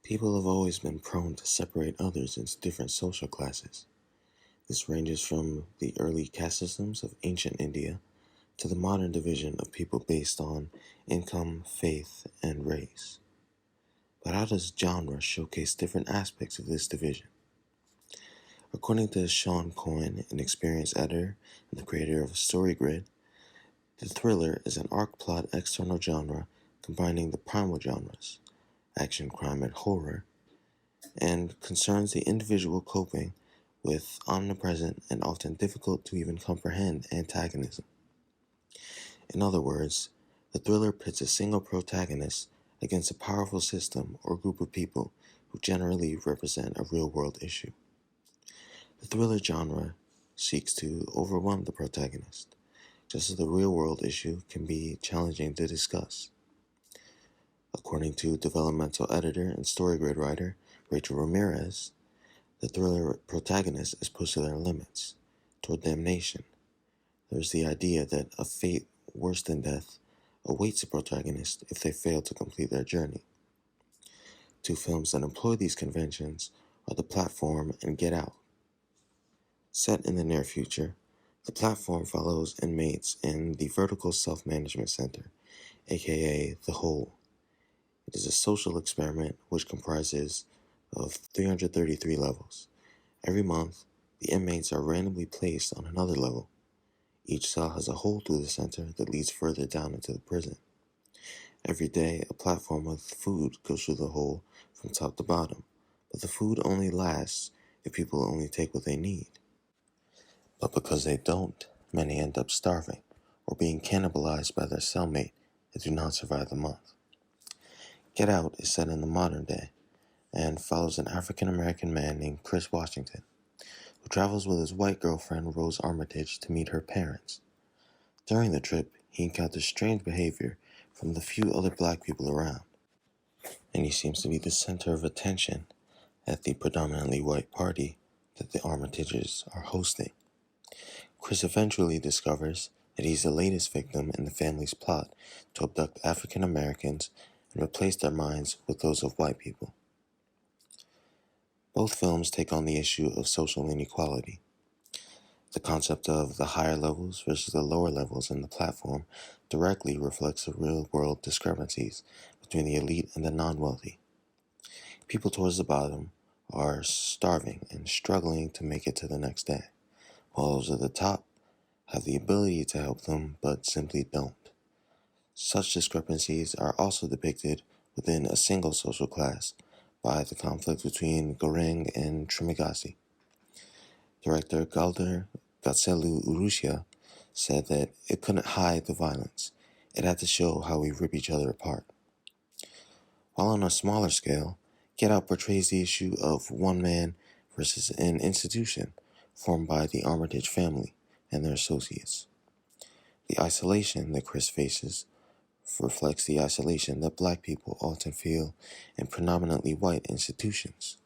People have always been prone to separate others into different social classes. This ranges from the early caste systems of ancient India to the modern division of people based on income, faith, and race. But how does genre showcase different aspects of this division? According to Sean Coyne, an experienced editor and the creator of StoryGrid, the thriller is an arc plot external genre combining the primal genres, action, crime, and horror, and concerns the individual coping with omnipresent and often difficult to even comprehend antagonism. In other words, the thriller pits a single protagonist against a powerful system or group of people who generally represent a real world issue. The thriller genre seeks to overwhelm the protagonist, just as the real world issue can be challenging to discuss. According to developmental editor and StoryGrid writer Rachel Ramirez, the thriller protagonist is pushed to their limits, toward damnation. There is the idea that a fate worse than death awaits the protagonist if they fail to complete their journey. Two films that employ these conventions are The Platform and Get Out. Set in the near future, The Platform follows inmates in the Vertical Self-Management Center, aka The Hole. It is a social experiment which comprises of 333 levels. Every month, the inmates are randomly placed on another level. Each cell has a hole through the center that leads further down into the prison. Every day, a platform with food goes through the hole from top to bottom, but the food only lasts if people only take what they need. But because they don't, many end up starving or being cannibalized by their cellmate and do not survive the month. Get Out is set in the modern day and follows an African American man named Chris Washington, who travels with his white girlfriend Rose Armitage to meet her parents. During the trip, he encounters strange behavior from the few other black people around, and he seems to be the center of attention at the predominantly white party that the Armitages are hosting. Chris eventually discovers that he's the latest victim in the family's plot to abduct African Americans and replace their minds with those of white people. Both films take on the issue of social inequality. The concept of the higher levels versus the lower levels in the platform directly reflects the real-world discrepancies between the elite and the non-wealthy. People towards the bottom are starving and struggling to make it to the next day, while those at the top have the ability to help them but simply don't. Such discrepancies are also depicted within a single social class by the conflict between Goreng and Trimigasi. Director Galder Gatselu Urusha said that it couldn't hide the violence. It had to show how we rip each other apart. While on a smaller scale, Get Out portrays the issue of one man versus an institution formed by the Armitage family and their associates. The isolation that Chris faces reflects the isolation that black people often feel in predominantly white institutions.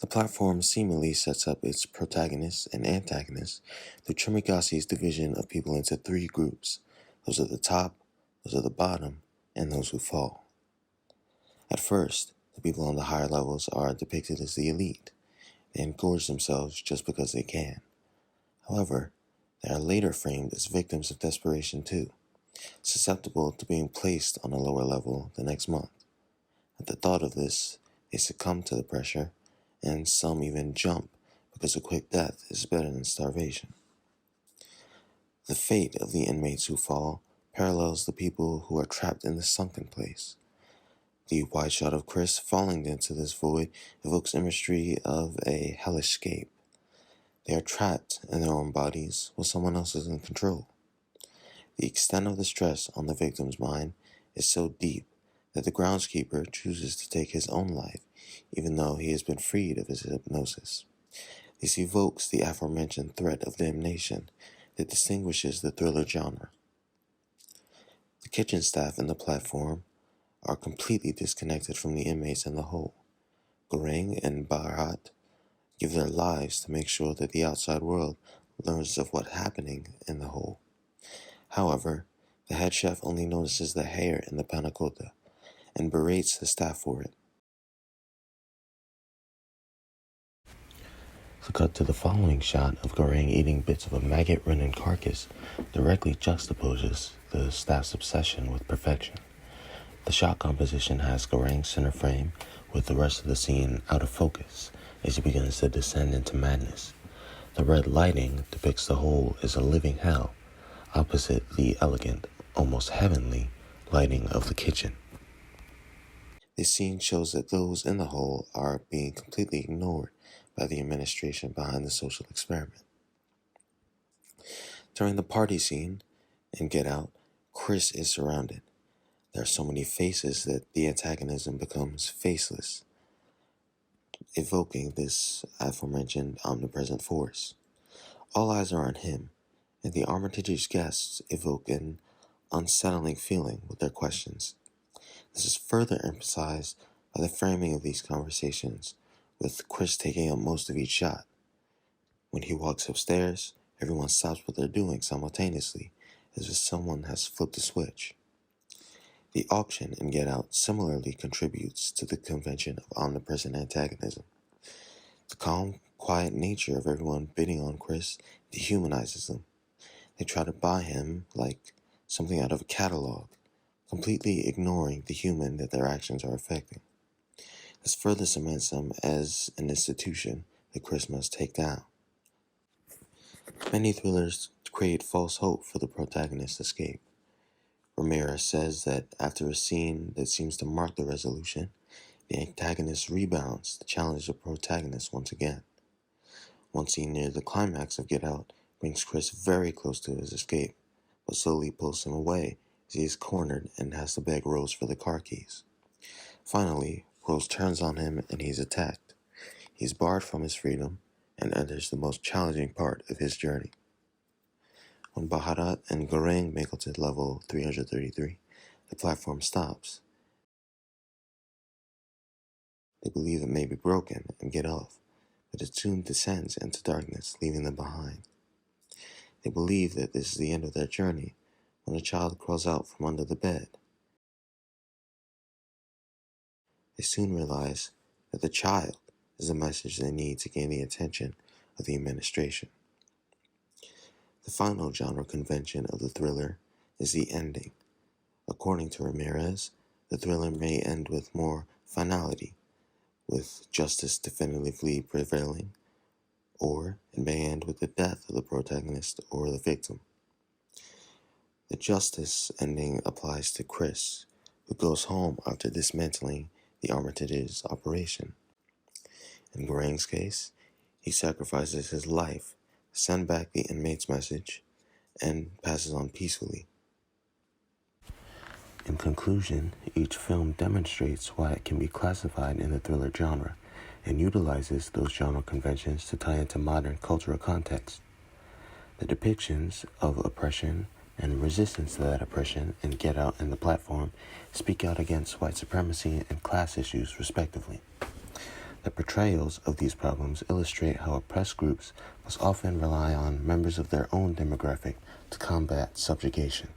The platform seemingly sets up its protagonists and antagonists through Trimigasi's division of people into three groups: those at the top, those at the bottom, and those who fall. At first, the people on the higher levels are depicted as the elite. They engorge themselves just because they can. However, they are later framed as victims of desperation too, susceptible to being placed on a lower level the next month. At the thought of this, they succumb to the pressure, and some even jump because a quick death is better than starvation. The fate of the inmates who fall parallels the people who are trapped in the sunken place. The wide shot of Chris falling into this void evokes imagery of a hellish scape. They are trapped in their own bodies while someone else is in control. The extent of the stress on the victim's mind is so deep that the groundskeeper chooses to take his own life, even though he has been freed of his hypnosis. This evokes the aforementioned threat of damnation that distinguishes the thriller genre. The kitchen staff and the platform are completely disconnected from the inmates in the hole. Goreng and Bharat give their lives to make sure that the outside world learns of what's happening in the hole. However, the head chef only notices the hair in the panna cotta and berates the staff for it. The cut to the following shot of Goreng eating bits of a maggot-ridden carcass directly juxtaposes the staff's obsession with perfection. The shot composition has Goreng's center frame with the rest of the scene out of focus as he begins to descend into madness. The red lighting depicts the whole as a living hell, opposite the elegant, almost heavenly, lighting of the kitchen. This scene shows that those in the hole are being completely ignored by the administration behind the social experiment. During the party scene in Get Out, Chris is surrounded. There are so many faces that the antagonism becomes faceless, evoking this aforementioned omnipresent force. All eyes are on him, and the Armitage's guests evoke an unsettling feeling with their questions. This is further emphasized by the framing of these conversations, with Chris taking up most of each shot. When he walks upstairs, everyone stops what they're doing simultaneously, as if someone has flipped a switch. The auction in Get Out similarly contributes to the convention of omnipresent antagonism. The calm, quiet nature of everyone bidding on Chris dehumanizes them. They try to buy him like something out of a catalog, completely ignoring the human that their actions are affecting. This further cements them as an institution that Chris must take down. Many thrillers create false hope for the protagonist's escape. Ramirez says that after a scene that seems to mark the resolution, the antagonist rebounds to challenge the protagonist once again. One scene near the climax of Get Out brings Chris very close to his escape, but slowly pulls him away as he is cornered and has to beg Rose for the car keys. Finally, Rose turns on him and he is attacked. He is barred from his freedom and enters the most challenging part of his journey. When Baharat and Goreng make it to level 333, the platform stops. They believe it may be broken and get off, but it soon descends into darkness, leaving them behind. They believe that this is the end of their journey when a child crawls out from under the bed. They soon realize that the child is the message they need to gain the attention of the administration. The final genre convention of the thriller is the ending. According to Ramirez, the thriller may end with more finality, with justice definitively prevailing, or it may end with the death of the protagonist or the victim. The justice ending applies to Chris, who goes home after dismantling the Armitage's operation. In Goreng's case, he sacrifices his life to send back the inmate's message and passes on peacefully. In conclusion, each film demonstrates why it can be classified in the thriller genre and utilizes those genre conventions to tie into modern cultural context. The depictions of oppression and resistance to that oppression in Get Out and The Platform speak out against white supremacy and class issues, respectively. The portrayals of these problems illustrate how oppressed groups must often rely on members of their own demographic to combat subjugation.